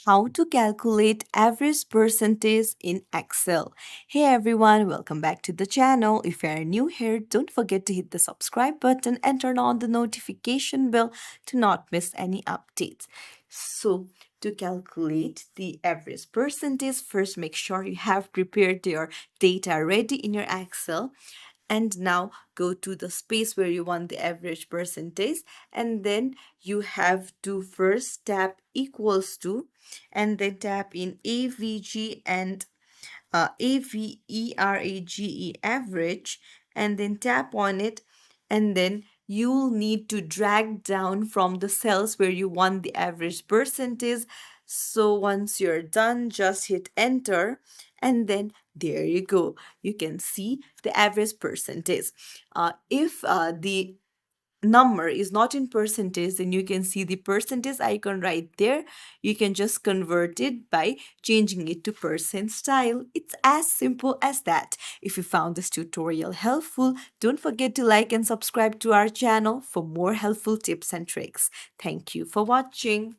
how to calculate average percentage in Excel. Hey everyone, welcome back to the channel. If you are new here, don't forget to hit the subscribe button and turn on the notification bell to not miss any updates. So, to calculate the average percentage, first make sure you have prepared your data ready in your Excel, and now go to the space where you want the average percentage, and then you have to first tap equals to, and then tap in avg and average average, and then tap on it, and then you'll need to drag down from the cells where you want the average percentage. So once you're done, just hit enter, and then there you go. You can see the average percentage. If the number is not in percentage, then you can see the percentage icon right there. You can just convert it by changing it to percent style. It's as simple as that. If you found this tutorial helpful, don't forget to like and subscribe to our channel for more helpful tips and tricks. Thank you for watching.